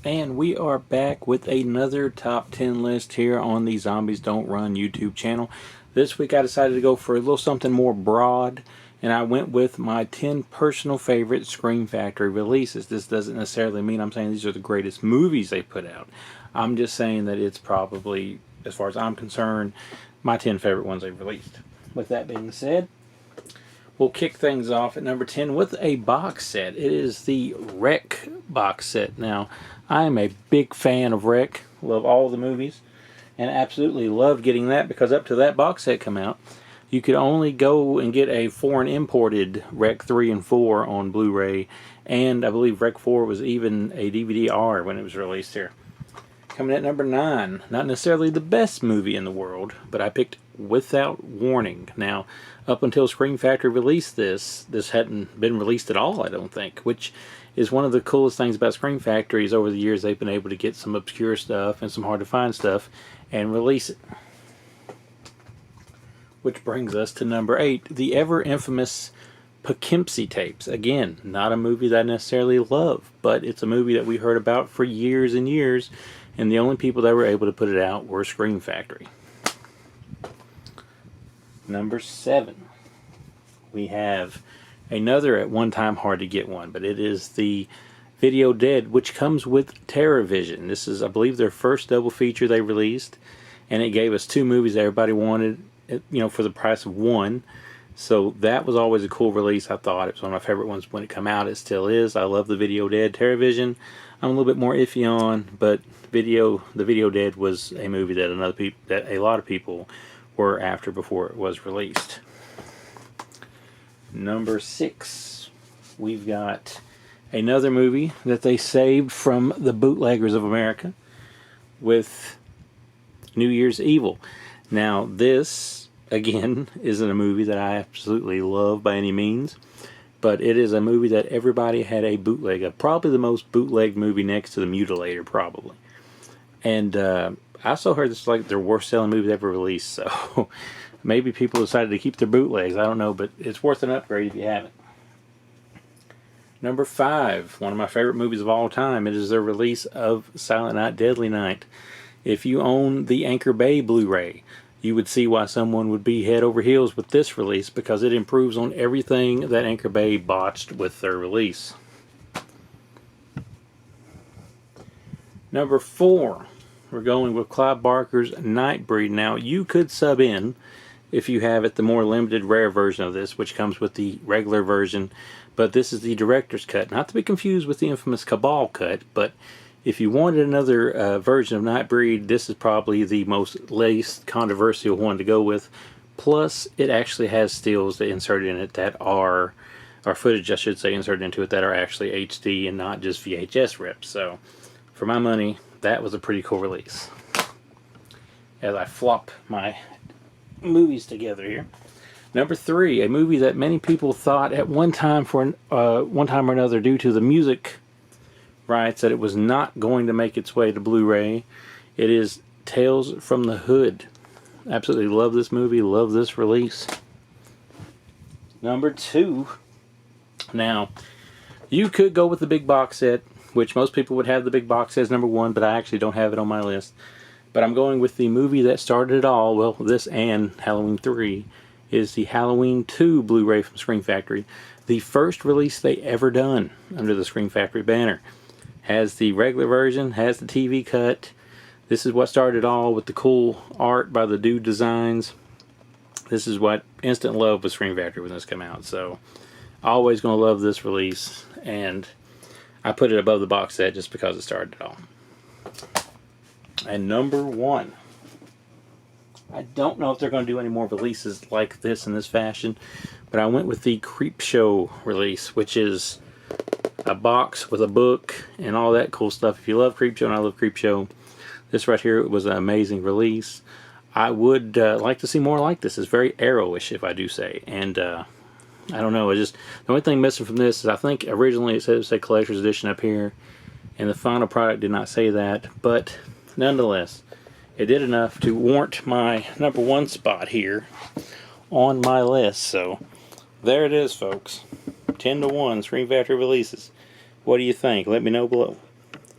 And we are back with another top 10 list here on the Zombies Don't Run YouTube channel. This week I decided to go for a little something more broad, and I went with my 10 personal favorite Scream Factory releases. This doesn't necessarily mean I'm saying these are the greatest movies they put out. I'm just saying that it's probably, as far as I'm concerned, my 10 favorite ones they've released. With that being said, we'll kick things off at number 10 with a box set. It is the Wreck box set. Now, I am a big fan of Wreck. Love all the movies. And absolutely loved getting that because up to that box set come out, you could only go and get a foreign imported Wreck 3 and 4 on Blu-ray. And I believe Wreck 4 was even a DVD-R when it was released here. Coming at number 9, not necessarily the best movie in the world, but I picked Without Warning. Now, up until Scream Factory released this hadn't been released at all, I don't think, which is one of the coolest things about Scream Factories. Over the years, they've been able to get some obscure stuff and some hard-to-find stuff and release it. Which brings us to number 8, the ever-infamous Poughkeepsie Tapes. Again, not a movie that I necessarily love, but it's a movie that we heard about for years and years, and the only people that were able to put it out were Scream Factory. Number 7, we have another at one time hard to get one, but it is the Video Dead, which comes with TerrorVision. This is, I believe, their first double feature they released, and it gave us 2 movies that everybody wanted, you know, for the price of one. So that was always a cool release. I thought it was one of my favorite ones when it came out. It still is. I love the Video Dead. TerrorVision, I'm a little bit more iffy on, but the Video Dead was a movie that a lot of people were after before it was released. Number 6, we've got another movie that they saved from the bootleggers of America with New Year's Evil. Now, this, again, isn't a movie that I absolutely love by any means, but it is a movie that everybody had a bootleg of. Probably the most bootlegged movie next to The Mutilator, probably. And I also heard this is like their worst selling movie ever released, so maybe people decided to keep their bootlegs. I don't know, but it's worth an upgrade if you haven't. Number 5, one of my favorite movies of all time. It is the release of Silent Night, Deadly Night. If you own the Anchor Bay Blu-ray, you would see why someone would be head over heels with this release, because it improves on everything that Anchor Bay botched with their release. Number 4, we're going with Clive Barker's Nightbreed. Now, you could sub in if you have it, the more limited rare version of this, which comes with the regular version, but this is the director's cut, not to be confused with the infamous Cabal cut. But if you wanted another version of Nightbreed, this is probably the least controversial one to go with. Plus, it actually has stills that inserted in it that are, or footage I should say, inserted into it that are actually HD and not just VHS rips. So, for my money, that was a pretty cool release. As I flop my movies together here. Number 3, a movie that many people thought at one time or another, due to the music rights, that it was not going to make its way to Blu-ray. It is Tales from the Hood. Absolutely love this movie, love this release. Number 2, now you could go with the big box set, which most people would have the big box set as number 1, but I actually don't have it on my list. But I'm going with the movie that started it all. Well, this and Halloween 3 is the Halloween 2 Blu-ray from Scream Factory. The first release they ever done under the Scream Factory banner. Has the regular version, has the TV cut. This is what started it all with the cool art by the Dude Designs. This is what instant love with Scream Factory when this came out. So, always going to love this release. And I put it above the box set just because it started it all. And number 1, I don't know if they're going to do any more releases like this in this fashion, but I went with the Creepshow release, which is a box with a book and all that cool stuff. If you love Creepshow, and I love Creepshow, this right here was an amazing release. I would like to see more like this. It's very Arrow-ish, if I do say. And I don't know, the only thing missing from this is I think originally it said collector's edition up here, and the final product did not say that, but nonetheless, it did enough to warrant my number 1 spot here on my list. So there it is, folks. 10-1 Scream Factory releases. What do you think? Let me know below.